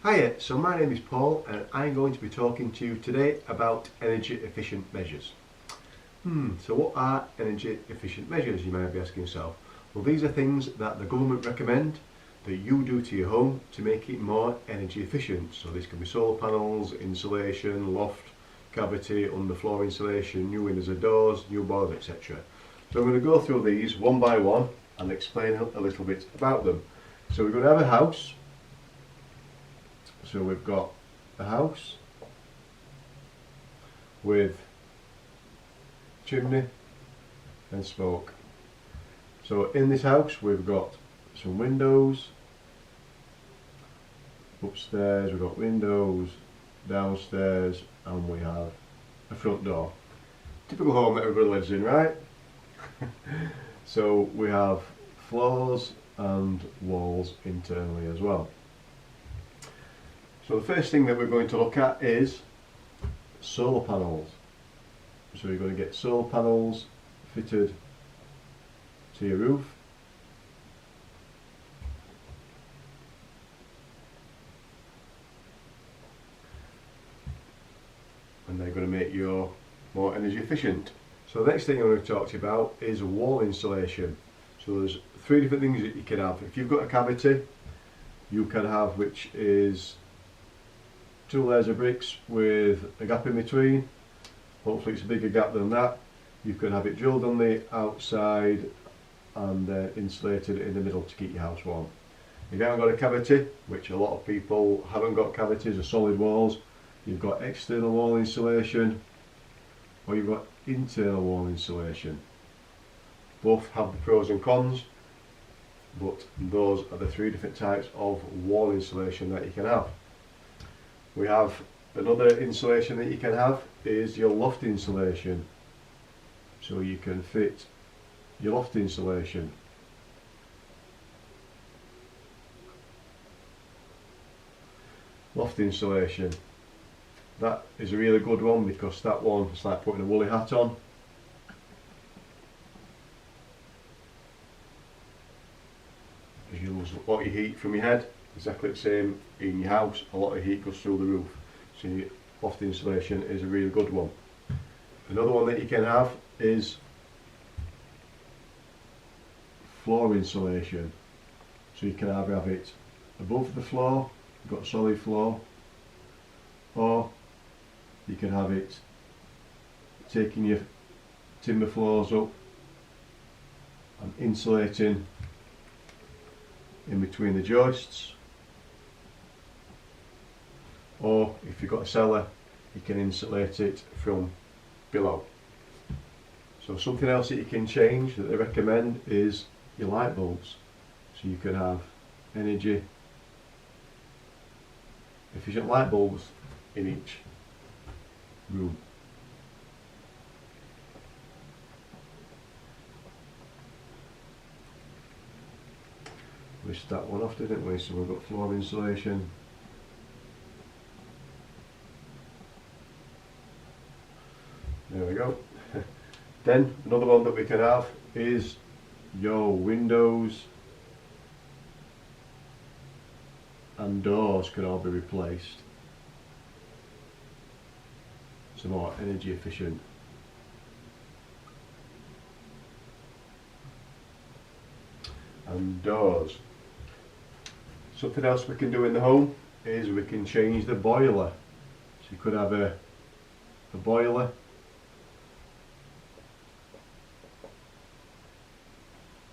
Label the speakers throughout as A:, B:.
A: Hiya, so my name is Paul and I'm going to be talking to you today about energy efficient measures. So what are energy efficient measures, you might be asking yourself? Well, these are things that the government recommend that you do to your home to make it more energy efficient. So this can be solar panels, insulation, loft, cavity, underfloor insulation, new windows and doors, new boilers, etc. So I'm going to go through these one by one and explain a little bit about them. So we're going to have a house. So we've got a house with chimney and smoke. So in this house we've got some windows, upstairs we've got windows, downstairs, and we have a front door. Typical home that everybody lives in, right? So we have floors and walls internally as well. So the first thing that we're going to look at is solar panels. So you're going to get solar panels fitted to your roof. And they're going to make you more energy efficient. So the next thing I'm going to talk to you about is wall insulation. So there's three different things that you can have. If you've got a cavity, you can have which is 2 layers of bricks with a gap in between. Hopefully it's a bigger gap than that. You can have it drilled on the outside and insulated in the middle to keep your house warm. If you haven't got a cavity, which a lot of people haven't got cavities or solid walls, you've got external wall insulation or you've got internal wall insulation. Both have the pros and cons, but those are the three different types of wall insulation that you can have. We have another insulation that you can have is your loft insulation. So you can fit your loft insulation. Loft insulation. That is a really good one because that one is like putting a woolly hat on. As you lose a lot of heat from your head. Exactly the same in your house, a lot of heat goes through the roof. So your loft insulation is a really good one. Another one that you can have is floor insulation. So you can either have it above the floor, you've got a solid floor, or you can have it taking your timber floors up and insulating in between the joists. Or if you've got a cellar, you can insulate it from below. So something else that you can change that they recommend is your light bulbs. So you can have energy efficient light bulbs in each room. We start one off, didn't we? So we've got floor insulation. There we go. Then another one that we can have is your windows and doors can all be replaced. It's more energy efficient. And doors. Something else we can do in the home is we can change the boiler. So you could have a boiler.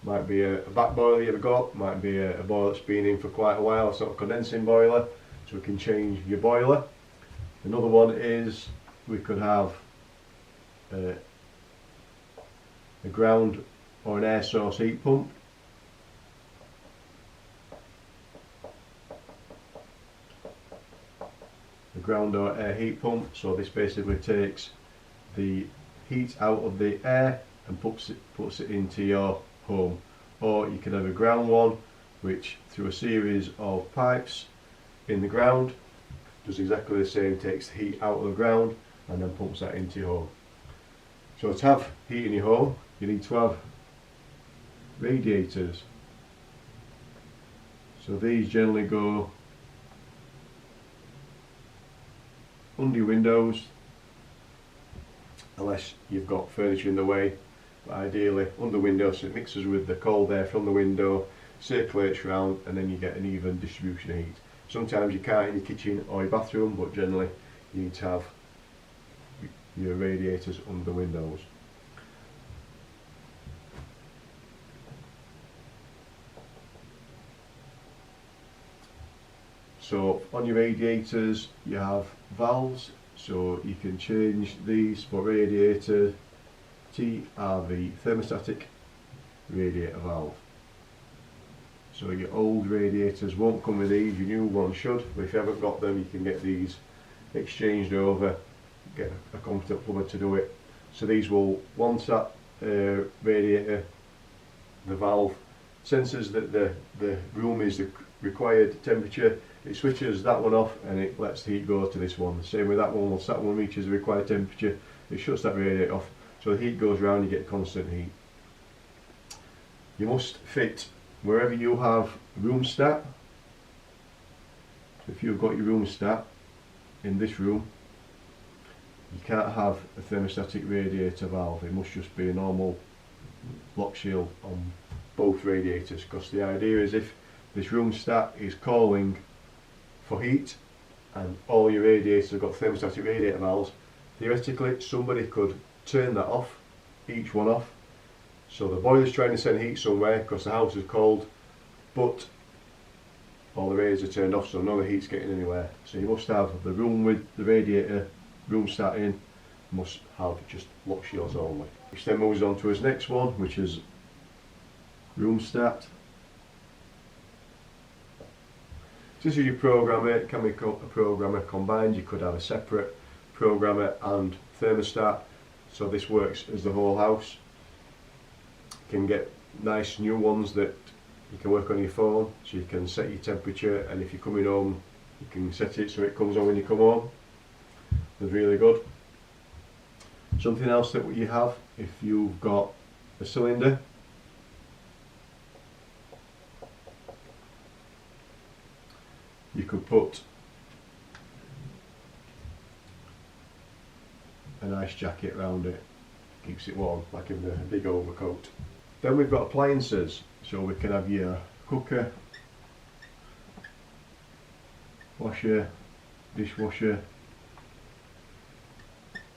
A: Might be a back boiler you've got, might be a boiler that's been in for quite a while, sort of condensing boiler, so we can change your boiler. Another one is we could have a ground or an air source heat pump. A ground or air heat pump, so this basically takes the heat out of the air and puts it into your home. Or you can have a ground one which through a series of pipes in the ground does exactly the same, takes the heat out of the ground and then pumps that into your home. So to have heat in your home you need to have radiators. So these generally go under your windows, unless you've got furniture in the way, but ideally under windows so it mixes with the cold air from the window, circulates round, and then you get an even distribution of heat. Sometimes you can't in your kitchen or your bathroom, but generally you need to have your radiators under the windows. So on your radiators you have valves, so you can change these for radiator TRV, thermostatic radiator valve. So your old radiators won't come with these, your new ones should, but if you haven't got them you can get these exchanged over, get a competent plumber to do it. So these will, once that radiator, the valve senses that the room is the required temperature, it switches that one off and it lets the heat go to this one. Same with that one, once that one reaches the required temperature it shuts that radiator off, so the heat goes round, you get constant heat. You must fit wherever you have room stat. So if you've got your room stat in this room, you can't have a thermostatic radiator valve, it must just be a normal lock shield on both radiators, because the idea is if this room stat is calling for heat and all your radiators have got thermostatic radiator valves, theoretically somebody could turn that off, each one off. So the boiler's trying to send heat somewhere because the house is cold, but all the radiators are turned off, so none of the heat's getting anywhere. So you must have the room with the radiator room stat in, must have just lock shields only. Which then moves on to his next one, which is room stat. This is your programmer. It can be a programmer combined. You could have a separate programmer and thermostat, so this works as the whole house. You can get nice new ones that you can work on your phone, so you can set your temperature, and if you're coming home you can set it so it comes on when you come home. They're really good. Something else that you have, if you've got a cylinder, you could put an ice jacket around it, keeps it warm like in a big overcoat. Then we've got appliances, so we can have your cooker, washer, dishwasher,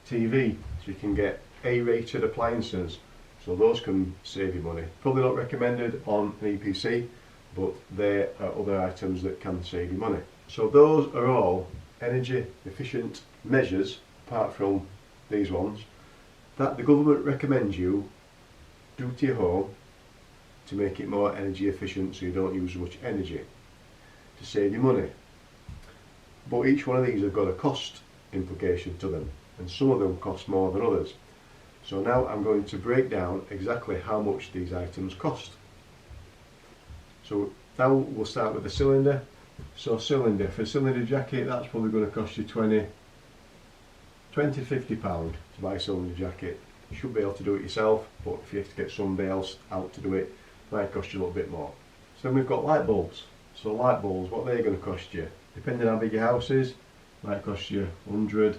A: TV, so you can get A-rated appliances, so those can save you money. Probably not recommended on an EPC, but there are other items that can save you money. So those are all energy efficient measures, apart from these ones, that the government recommends you do to your home to make it more energy efficient, so you don't use as much energy, to save you money. But each one of these have got a cost implication to them, and some of them cost more than others. So now I'm going to break down exactly how much these items cost. So now we'll start with the cylinder. So cylinder, for a cylinder jacket, that's probably going to cost you 20 to 50 pound to buy a cylinder jacket. You should be able to do it yourself, but if you have to get somebody else out to do it, it might cost you a little bit more. So then we've got light bulbs. So light bulbs, what they're going to cost you, depending on how big your house is, might cost you 100,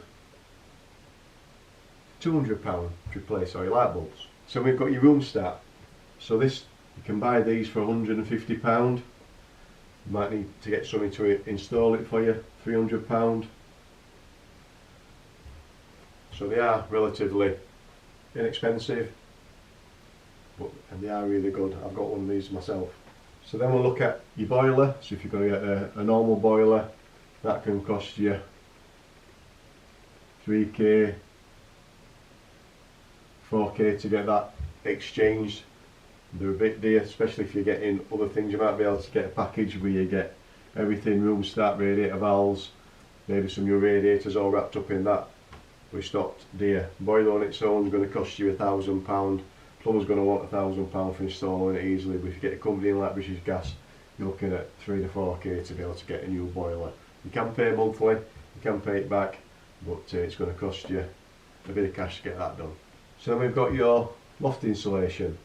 A: 200 pound to replace all your light bulbs. So we've got your room stat. So this, you can buy these for 150 pound. You might need to get somebody to install it for you, 300 pound. So they are relatively inexpensive, and they are really good. I've got one of these myself. So then we'll look at your boiler. So if you're going to get a normal boiler, that can cost you 3k, 4k to get that exchanged. They're a bit dear, especially if you're getting other things. You might be able to get a package where you get everything, room start, radiator valves, maybe some new radiators all wrapped up in that. But it's not dear. Boiler on its own is going to cost you £1,000. Plumber's going to want £1,000 for installing it easily, but if you get a company in like British Gas, you're looking at 3 to 4k to be able to get a new boiler. You can pay monthly, you can pay it back, but it's going to cost you a bit of cash to get that done. So then we've got your loft insulation.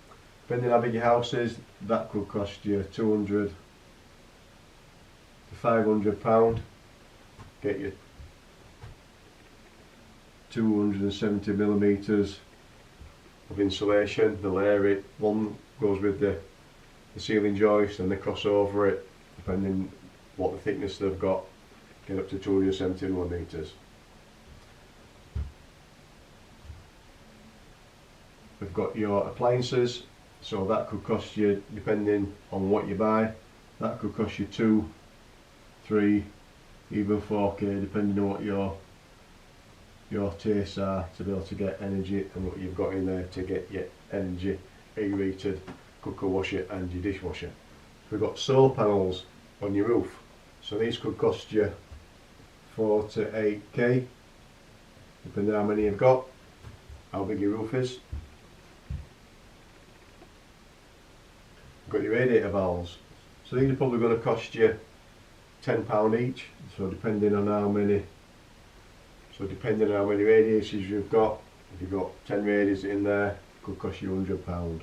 A: Depending on how big your house is, that could cost you 200 to 500 pound. Get your 270 millimeters of insulation. They'll layer it. One goes with the ceiling joist and they cross over it, depending what the thickness they've got, get up to 270 millimeters. We've got your appliances, so that could cost you, depending on what you buy, that could cost you 2, 3, even 4k, depending on what your tastes are, to be able to get energy and what you've got in there to get your energy aerated cooker washer and your dishwasher. We've got solar panels on your roof, so these could cost you 4 to 8k, depending on how many you've got, how big your roof is. Got your radiator valves, so these are probably going to cost you £10 each, so depending on how many radiators you've got, if you've got 10 radiators in there, it could cost you £100.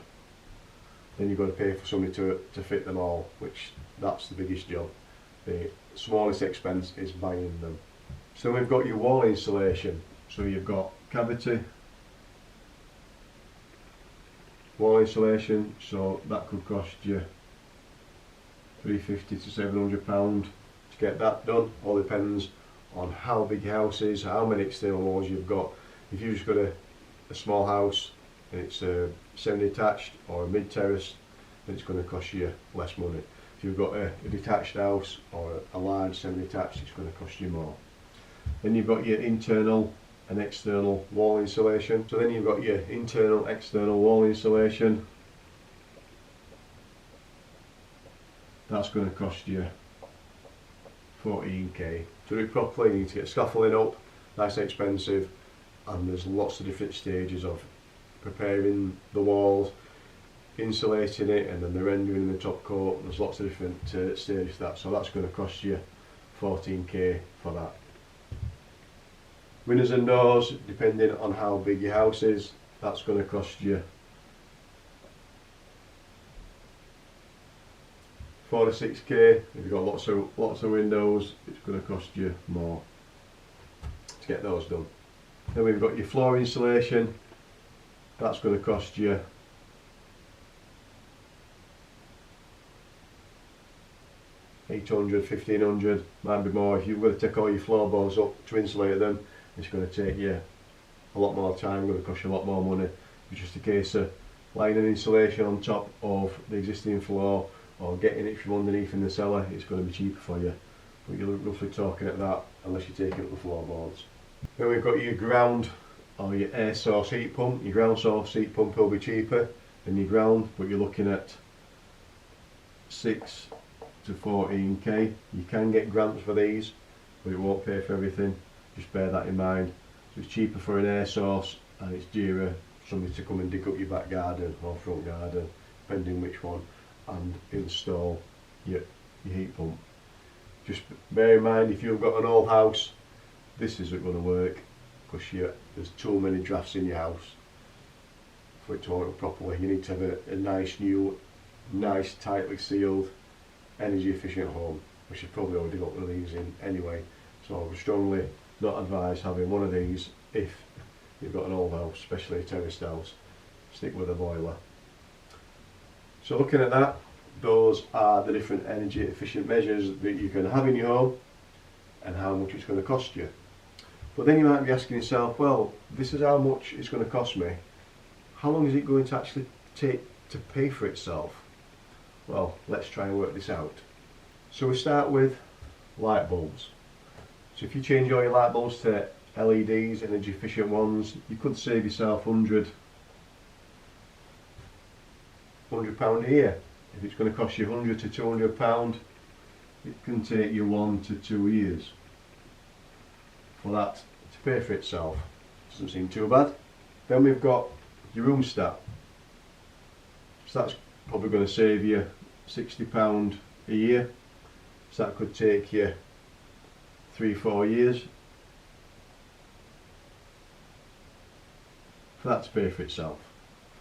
A: Then you've got to pay for somebody to fit them all, which that's the biggest job. The smallest expense is buying them. So we've got your wall insulation, so you've got cavity wall insulation, so that could cost you £350 to £700 to get that done. All depends on how big your house is, how many external walls you've got. If you've just got a small house and it's a semi-detached or a mid-terrace, then it's going to cost you less money. If you've got a detached house or a large semi-detached, it's going to cost you more. Then you've got your internal and external wall insulation. So then you've got your internal, external wall insulation. That's going to cost you 14k. To do it properly, you need to get scaffolding up. That's expensive, and there's lots of different stages of preparing the walls, insulating it, and then the rendering the top coat. There's lots of different stages to that, so that's going to cost you 14k for that. Windows and doors, depending on how big your house is, that's going to cost you 4 to 6k. If you've got lots of windows, it's going to cost you more to get those done. Then we've got your floor insulation. That's going to cost you £800, £1,500, might be more. If you've got to take all your floorboards up to insulate them, it's going to take you a lot more time, going to cost you a lot more money. It's just a case of laying an insulation on top of the existing floor, or getting it from underneath in the cellar. It's going to be cheaper for you, but you're roughly talking at that unless you're taking up the floorboards. Then we've got your ground or your air source heat pump. Your ground source heat pump will be cheaper than your ground, but you're looking at 6 to 14k. You can get grants for these, but it won't pay for everything. Just bear that in mind. So it's cheaper for an air source, and it's dearer for somebody to come and dig up your back garden or front garden, depending which one, and install your heat pump. Just bear in mind, if you've got an old house, this isn't going to work, because there's too many drafts in your house for it to work properly. You need to have a nice new, nice tightly sealed, energy efficient home, which you've probably already got one of these in anyway. So I would strongly not advise having one of these if you've got an old house, especially a terraced house. Stick with a boiler. So looking at that, those are the different energy efficient measures that you can have in your home and how much it's going to cost you. But then you might be asking yourself, well, this is how much it's going to cost me. How long is it going to actually take to pay for itself? Well, let's try and work this out. So we start with light bulbs. So if you change all your light bulbs to LEDs, energy efficient ones, you could save yourself £100 a year. If it's going to cost you £100 to £200, it can take you 1 to 2 years for that to pay for itself. Doesn't seem too bad. Then we've got your room stat. So that's probably going to save you £60 a year. So that could take you 3-4 years for that to pay for itself.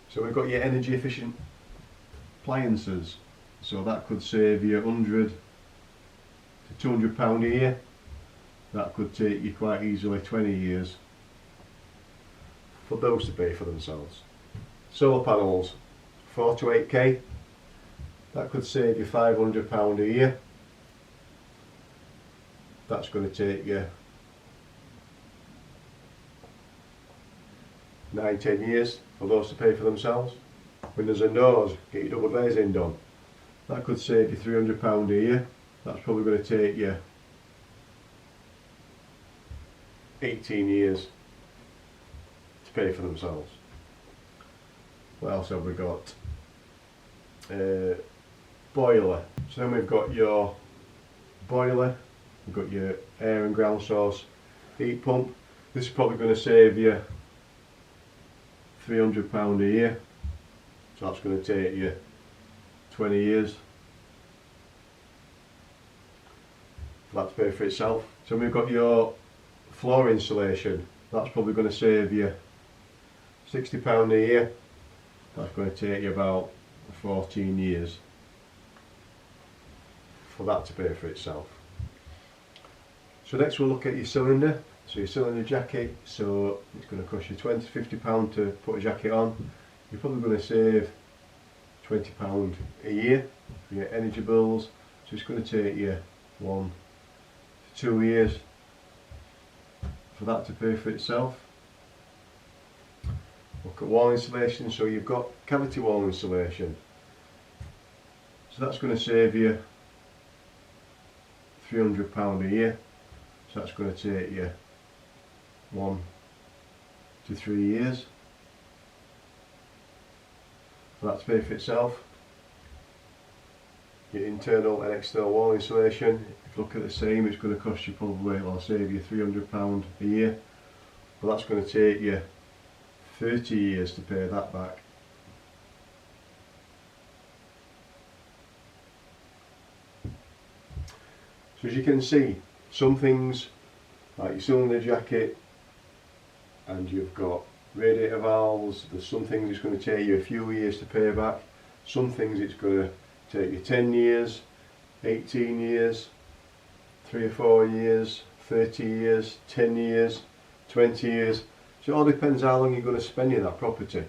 A: So we've got your energy efficient appliances. So that could save you £100 to £200 a year. That could take you quite easily 20 years for those to pay for themselves. Solar panels, 4 to 8k, that could save you £500 a year. That's going to take you 9-10 years for those to pay for themselves. Windows and doors, get your double glazing done. That could save you £300 a year. That's probably going to take you 18 years to pay for themselves. What else have we got? Boiler. So then we've got your boiler, we've got your air and ground source heat pump. This is probably going to save you £300 a year. So that's going to take you 20 years for that to pay for itself. So we've got your floor insulation. That's probably going to save you £60 a year. That's going to take you about 14 years for that to pay for itself. So next we'll look at your cylinder. So your cylinder jacket, so it's going to cost you £20 to £50 to put a jacket on. You're probably going to save £20 a year for your energy bills. So it's going to take you 1 to 2 years for that to pay for itself. Look at wall insulation. So you've got cavity wall insulation. So that's going to save you £300 a year. So that's going to take you 1 to 3 years for that to pay for itself. Your internal and external wall insulation, if you look at the same, it's going to cost you probably, I'll save you £300 a year. But that's going to take you 30 years to pay that back. So as you can see, some things like your cylinder jacket, and you've got radiator valves, there's some things it's going to take you a few years to pay back. Some things it's going to take you 10 years, 18 years, 3 or 4 years, 30 years, 10 years, 20 years. So it all depends how long you're going to spend in that property.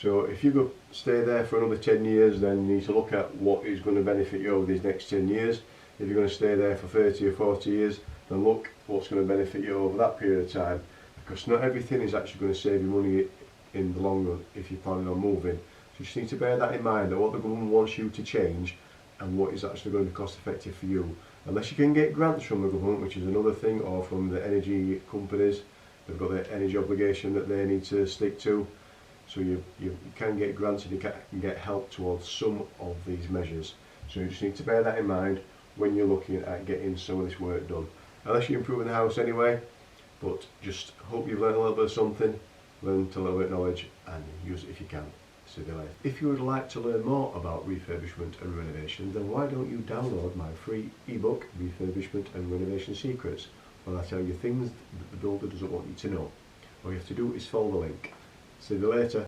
A: So if you go stay there for another 10 years, then you need to look at what is going to benefit you over these next 10 years. If you're going to stay there for 30 or 40 years, then look what's going to benefit you over that period of time. Because not everything is actually going to save you money in the long run if you're planning on moving. So you just need to bear that in mind, that what the government wants you to change and what is actually going to be cost effective for you. Unless you can get grants from the government, which is another thing, or from the energy companies, they've got their energy obligation that they need to stick to. So you can get grants and you can get help towards some of these measures. So you just need to bear that in mind when you're looking at getting some of this work done. Unless you're improving the house anyway, but just hope you've learned a little bit of something, learned a little bit of knowledge, and use it if you can. See you later. If you would like to learn more about refurbishment and renovation, then why don't you download my free ebook, Refurbishment and Renovation Secrets, where I tell you things that the builder doesn't want you to know. All you have to do is follow the link. See you later.